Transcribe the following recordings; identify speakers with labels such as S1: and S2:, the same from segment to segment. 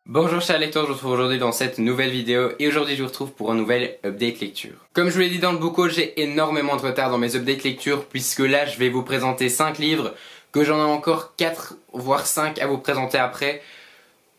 S1: Bonjour chers lecteurs, je vous retrouve aujourd'hui dans cette nouvelle vidéo et aujourd'hui je vous retrouve pour un nouvel update lecture. Comme je vous l'ai dit dans le book haul, j'ai énormément de retard dans mes updates lecture puisque là je vais vous présenter 5 livres, que j'en ai encore 4 voire 5 à vous présenter après.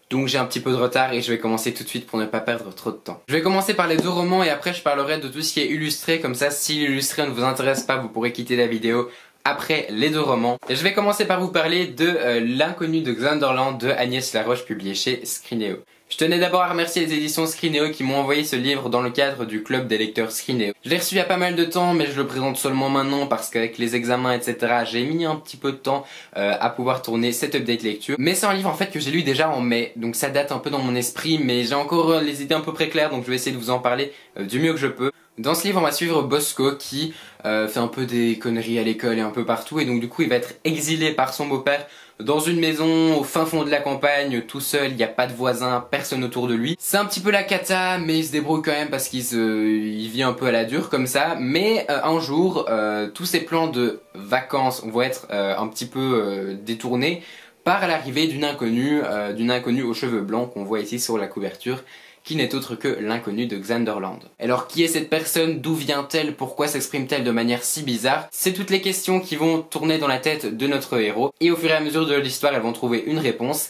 S1: Donc j'ai un petit peu de retard et je vais commencer tout de suite pour ne pas perdre trop de temps. Je vais commencer par les 2 romans et après je parlerai de tout ce qui est illustré, comme ça si l'illustré ne vous intéresse pas vous pourrez quitter la vidéo après les 2 romans. Et je vais commencer par vous parler de L'inconnu de Xanderland de Agnès Laroche publié chez Scrinéo. Je tenais d'abord à remercier les éditions Scrinéo qui m'ont envoyé ce livre dans le cadre du club des lecteurs Scrinéo. Je l'ai reçu il y a pas mal de temps mais je le présente seulement maintenant parce qu'avec les examens etc j'ai mis un petit peu de temps à pouvoir tourner cette update lecture. Mais c'est un livre en fait que j'ai lu déjà en mai, donc ça date un peu dans mon esprit mais j'ai encore les idées un peu près claires, donc je vais essayer de vous en parler du mieux que je peux. Dans ce livre on va suivre Bosco qui fait un peu des conneries à l'école et un peu partout et donc du coup il va être exilé par son beau-père dans une maison au fin fond de la campagne, tout seul, il n'y a pas de voisins, personne autour de lui. C'est un petit peu la cata mais il se débrouille quand même parce qu'il vit un peu à la dure comme ça. Mais un jour, tous ses plans de vacances vont être un petit peu détournés par l'arrivée d'une inconnue aux cheveux blancs qu'on voit ici sur la couverture, qui n'est autre que l'inconnu de Xanderland. Alors qui est cette personne? D'où vient-elle? Pourquoi s'exprime-t-elle de manière si bizarre? C'est toutes les questions qui vont tourner dans la tête de notre héros, et au fur et à mesure de l'histoire elles vont trouver une réponse,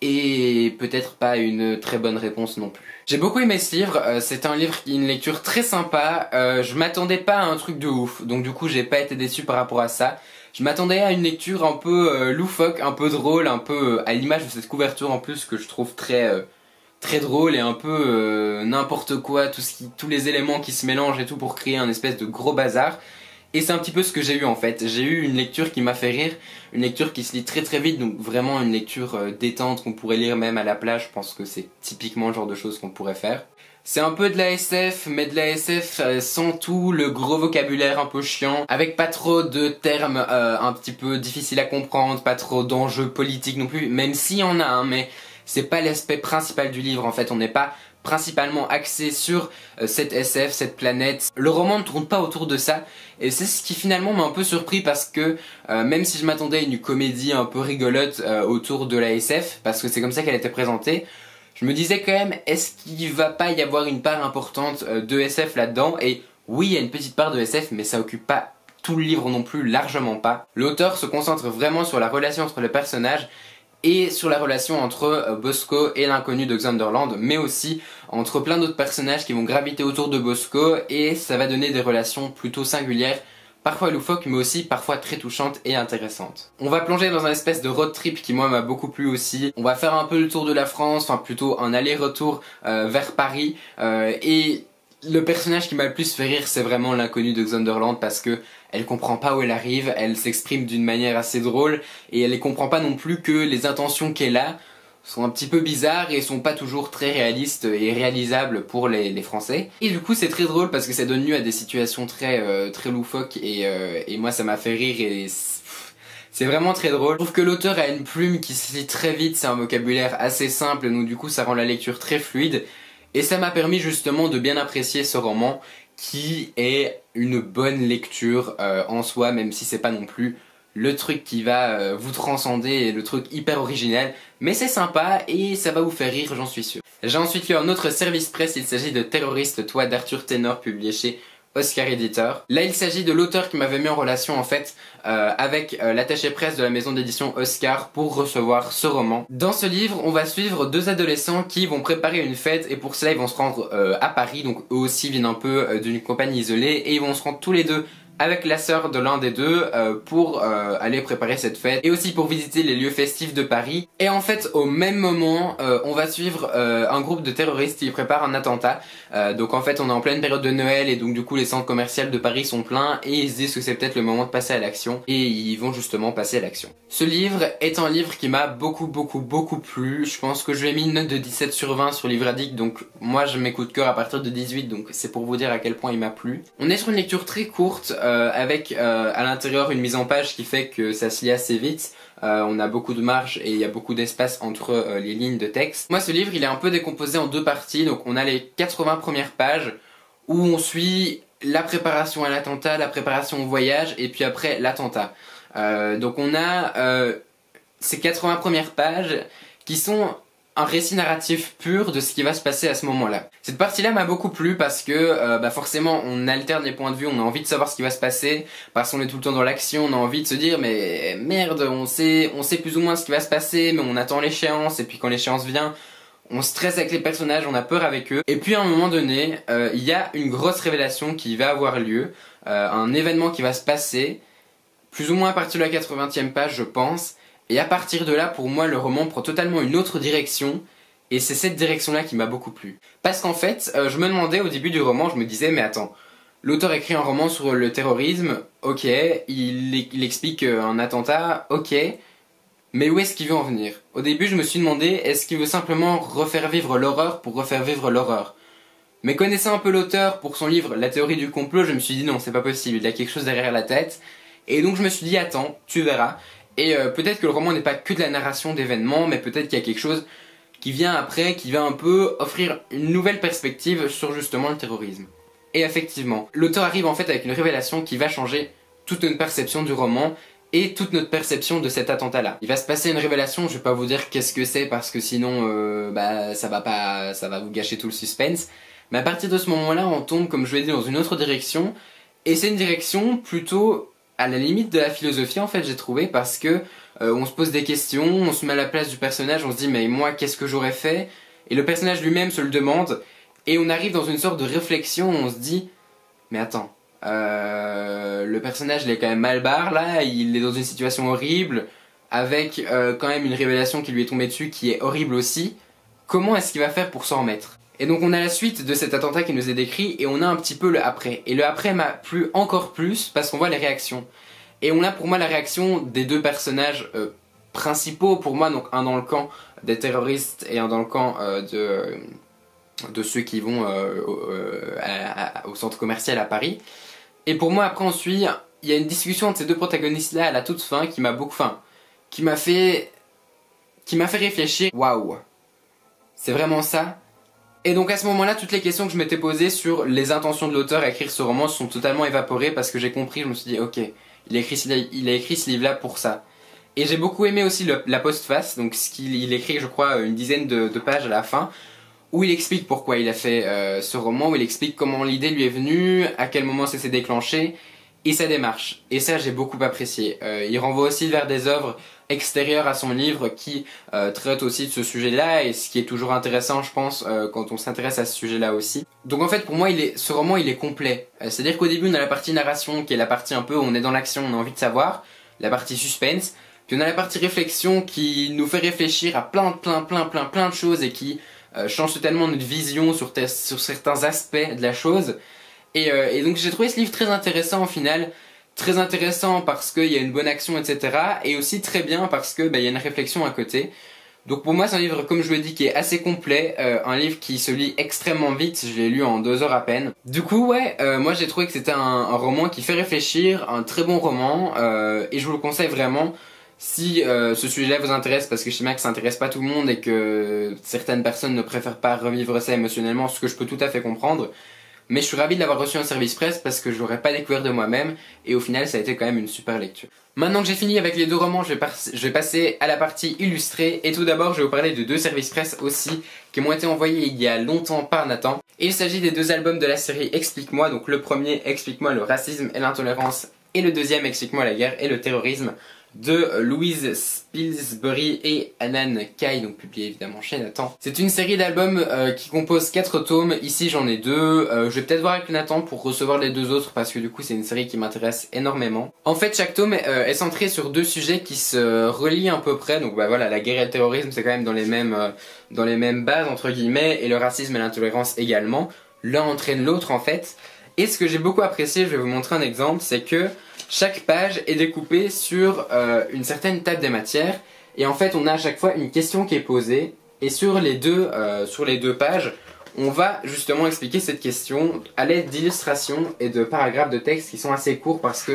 S1: et peut-être pas une très bonne réponse non plus. J'ai beaucoup aimé ce livre, c'est un livre qui est une lecture très sympa, je m'attendais pas à un truc de ouf, donc du coup j'ai pas été déçu par rapport à ça. Je m'attendais à une lecture un peu loufoque, un peu drôle, un peu à l'image de cette couverture en plus que je trouve très drôle et un peu n'importe quoi, tous les éléments qui se mélangent et tout pour créer un espèce de gros bazar. Et c'est un petit peu ce que j'ai eu en fait. J'ai eu une lecture qui m'a fait rire, une lecture qui se lit très vite, donc vraiment une lecture détente qu'on pourrait lire même à la plage. Je pense que c'est typiquement le genre de choses qu'on pourrait faire. C'est un peu de la SF, mais de la SF sans tout le gros vocabulaire un peu chiant, avec pas trop de termes un petit peu difficiles à comprendre, pas trop d'enjeux politiques non plus, même s'il y en a un, mais c'est pas l'aspect principal du livre en fait, on n'est pas principalement axé sur cette SF, cette planète. Le roman ne tourne pas autour de ça et c'est ce qui finalement m'a un peu surpris parce que même si je m'attendais à une comédie un peu rigolote autour de la SF, parce que c'est comme ça qu'elle était présentée, je me disais quand même est-ce qu'il va pas y avoir une part importante de SF là-dedans? Et oui, il y a une petite part de SF mais ça occupe pas tout le livre non plus, largement pas. L'auteur se concentre vraiment sur la relation entre les personnages et sur la relation entre Bosco et l'inconnu de Xanderland, mais aussi entre plein d'autres personnages qui vont graviter autour de Bosco, et ça va donner des relations plutôt singulières, parfois loufoques mais aussi parfois très touchantes et intéressantes. On va plonger dans un espèce de road trip qui moi m'a beaucoup plu aussi. On va faire un peu le tour de la France, enfin plutôt un aller-retour vers Paris, et le personnage qui m'a le plus fait rire c'est vraiment l'inconnu de Xanderland parce que elle comprend pas où elle arrive, elle s'exprime d'une manière assez drôle et elle ne comprend pas non plus que les intentions qu'elle a sont un petit peu bizarres et sont pas toujours très réalistes et réalisables pour les Français. Et du coup c'est très drôle parce que ça donne lieu à des situations très loufoques et moi ça m'a fait rire et c'est vraiment très drôle. Je trouve que l'auteur a une plume qui se lit très vite, c'est un vocabulaire assez simple donc du coup ça rend la lecture très fluide. Et ça m'a permis justement de bien apprécier ce roman qui est une bonne lecture en soi, même si c'est pas non plus le truc qui va vous transcender et le truc hyper original, mais c'est sympa et ça va vous faire rire, j'en suis sûr. J'ai ensuite lu un autre service presse, il s'agit de Terroriste Toi d'Arthur Ténor publié chez Oscar Éditeur. Là il s'agit de l'auteur qui m'avait mis en relation en fait avec l'attaché presse de la maison d'édition Oscar pour recevoir ce roman. Dans ce livre on va suivre 2 adolescents qui vont préparer une fête et pour cela ils vont se rendre à Paris, donc eux aussi viennent un peu d'une campagne isolée et ils vont se rendre tous les deux avec la sœur de l'un des deux pour aller préparer cette fête et aussi pour visiter les lieux festifs de Paris. Et en fait au même moment on va suivre un groupe de terroristes qui préparent un attentat. Donc en fait on est en pleine période de Noël et donc du coup les centres commerciaux de Paris sont pleins et ils se disent que c'est peut-être le moment de passer à l'action et ils vont justement passer à l'action. Ce livre est un livre qui m'a beaucoup plu. Je pense que je lui ai mis une note de 17 sur 20 sur Livre Addict, donc moi je mets coup de cœur à partir de 18, donc c'est pour vous dire à quel point il m'a plu. On est sur une lecture très courte avec à l'intérieur une mise en page qui fait que ça se lit assez vite. On a beaucoup de marge et il y a beaucoup d'espace entre les lignes de texte. Moi ce livre il est un peu décomposé en 2 parties, donc on a les 80 premières pages où on suit la préparation à l'attentat, la préparation au voyage et puis après l'attentat. Donc on a ces 80 premières pages qui sont un récit narratif pur de ce qui va se passer à ce moment-là. Cette partie-là m'a beaucoup plu parce que forcément on alterne les points de vue, on a envie de savoir ce qui va se passer, parce qu'on est tout le temps dans l'action, on a envie de se dire mais merde, on sait plus ou moins ce qui va se passer, mais on attend l'échéance, et puis quand l'échéance vient, on stresse avec les personnages, on a peur avec eux. Et puis à un moment donné, il y a une grosse révélation qui va avoir lieu, un événement qui va se passer, plus ou moins à partir de la 80e page je pense. Et à partir de là, pour moi, le roman prend totalement une autre direction, et c'est cette direction-là qui m'a beaucoup plu. Parce qu'en fait, je me demandais au début du roman, je me disais, mais attends, l'auteur écrit un roman sur le terrorisme, ok, il explique un attentat, ok, mais où est-ce qu'il veut en venir? Au début, je me suis demandé, est-ce qu'il veut simplement refaire vivre l'horreur pour refaire vivre l'horreur? Mais connaissant un peu l'auteur pour son livre La théorie du complot, je me suis dit non, c'est pas possible, il a quelque chose derrière la tête. Et donc je me suis dit, attends, tu verras. Et peut-être que le roman n'est pas que de la narration d'événements, mais peut-être qu'il y a quelque chose qui vient après, qui va un peu offrir une nouvelle perspective sur justement le terrorisme. Et effectivement, l'auteur arrive en fait avec une révélation qui va changer toute notre perception du roman et toute notre perception de cet attentat-là. Il va se passer une révélation, je vais pas vous dire qu'est-ce que c'est parce que sinon ça va vous gâcher tout le suspense. Mais à partir de ce moment-là, on tombe, comme je l'ai dit, dans une autre direction, et c'est une direction plutôt à la limite de la philosophie en fait, j'ai trouvé, parce que on se pose des questions, on se met à la place du personnage, on se dit mais moi qu'est-ce que j'aurais fait, et le personnage lui-même se le demande, et on arrive dans une sorte de réflexion où on se dit mais attends, le personnage il est quand même mal barre là, il est dans une situation horrible, avec quand même une révélation qui lui est tombée dessus qui est horrible aussi, comment est-ce qu'il va faire pour s'en remettre? Et donc on a la suite de cet attentat qui nous est décrit, et on a un petit peu le après. Et le après m'a plu encore plus parce qu'on voit les réactions. Et on a pour moi la réaction des deux personnages principaux pour moi, donc un dans le camp des terroristes et un dans le camp de ceux qui vont au centre commercial à Paris. Et pour moi après on suit, il y a une discussion entre ces deux protagonistes là à la toute fin qui m'a beaucoup, qui m'a fait réfléchir. Waouh, c'est vraiment ça? Et donc à ce moment-là, toutes les questions que je m'étais posées sur les intentions de l'auteur à écrire ce roman sont totalement évaporées parce que j'ai compris, je me suis dit ok, il a écrit ce livre-là pour ça. Et j'ai beaucoup aimé aussi la postface, donc il écrit je crois une dizaine de pages à la fin, où il explique pourquoi il a fait ce roman, où il explique comment l'idée lui est venue, à quel moment ça s'est déclenché, et sa démarche. Et ça j'ai beaucoup apprécié. Il renvoie aussi vers des œuvres extérieures à son livre qui traitent aussi de ce sujet-là, et ce qui est toujours intéressant je pense quand on s'intéresse à ce sujet-là aussi. Donc en fait pour moi ce roman il est complet. C'est-à-dire qu'au début on a la partie narration qui est la partie un peu où on est dans l'action, on a envie de savoir, la partie suspense, puis on a la partie réflexion qui nous fait réfléchir à plein de choses et qui change totalement notre vision sur certains aspects de la chose. Et donc j'ai trouvé ce livre très intéressant au final, très intéressant parce qu'il y a une bonne action etc. Et aussi très bien parce que il y a une réflexion à côté. Donc pour moi c'est un livre comme je vous l'ai dit qui est assez complet, un livre qui se lit extrêmement vite, je l'ai lu en 2 heures à peine. Du coup ouais, moi j'ai trouvé que c'était un roman qui fait réfléchir, un très bon roman, et je vous le conseille vraiment. Si ce sujet-là vous intéresse, parce que je sais bien que ça intéresse pas tout le monde et que certaines personnes ne préfèrent pas revivre ça émotionnellement, ce que je peux tout à fait comprendre. Mais je suis ravi de l'avoir reçu en service presse parce que je l'aurais pas découvert de moi-même et au final ça a été quand même une super lecture. Maintenant que j'ai fini avec les 2 romans, je vais passer à la partie illustrée et tout d'abord je vais vous parler de 2 services presse aussi qui m'ont été envoyés il y a longtemps par Nathan. Et il s'agit des 2 albums de la série Explique-moi, donc le premier Explique-moi le racisme et l'intolérance et le deuxième Explique-moi la guerre et le terrorisme de Louise Spilsbury et Anan Kai, donc publié évidemment chez Nathan. C'est une série d'albums qui compose 4 tomes, ici j'en ai 2, je vais peut-être voir avec Nathan pour recevoir les 2 autres parce que du coup c'est une série qui m'intéresse énormément. En fait chaque tome est centré sur 2 sujets qui se relient à peu près, donc voilà, la guerre et le terrorisme c'est quand même dans les mêmes bases entre guillemets, et le racisme et l'intolérance également, l'un entraîne l'autre en fait. Et ce que j'ai beaucoup apprécié, je vais vous montrer un exemple, c'est que chaque page est découpée sur une certaine table des matières, et en fait on a à chaque fois une question qui est posée, et sur les deux pages on va justement expliquer cette question à l'aide d'illustrations et de paragraphes de texte qui sont assez courts parce que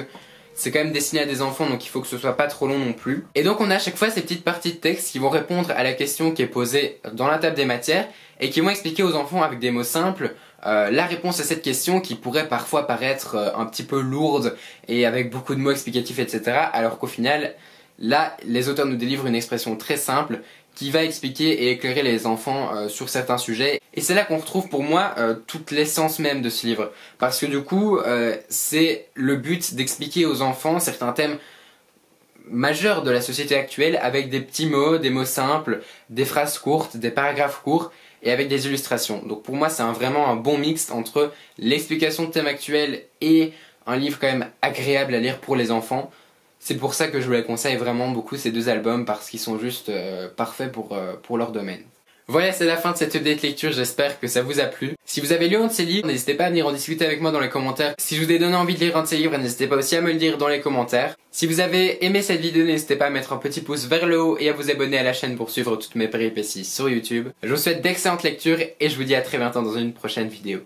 S1: c'est quand même destiné à des enfants, donc il faut que ce soit pas trop long non plus. Et donc on a à chaque fois ces petites parties de texte qui vont répondre à la question qui est posée dans la table des matières et qui vont expliquer aux enfants avec des mots simples la réponse à cette question qui pourrait parfois paraître un petit peu lourde et avec beaucoup de mots explicatifs etc. Alors qu'au final, là, les auteurs nous délivrent une expression très simple qui va expliquer et éclairer les enfants sur certains sujets. Et c'est là qu'on retrouve pour moi toute l'essence même de ce livre. Parce que du coup, c'est le but d'expliquer aux enfants certains thèmes majeurs de la société actuelle avec des petits mots, des mots simples, des phrases courtes, des paragraphes courts et avec des illustrations. Donc pour moi, c'est vraiment un bon mix entre l'explication de thèmes actuels et un livre quand même agréable à lire pour les enfants. C'est pour ça que je vous les conseille vraiment beaucoup ces deux albums parce qu'ils sont juste parfaits pour leur domaine. Voilà, c'est la fin de cette update lecture, j'espère que ça vous a plu. Si vous avez lu un de ces livres, n'hésitez pas à venir en discuter avec moi dans les commentaires. Si je vous ai donné envie de lire un de ces livres, n'hésitez pas aussi à me le dire dans les commentaires. Si vous avez aimé cette vidéo, n'hésitez pas à mettre un petit pouce vers le haut et à vous abonner à la chaîne pour suivre toutes mes péripéties sur YouTube. Je vous souhaite d'excellentes lectures et je vous dis à très bientôt dans une prochaine vidéo.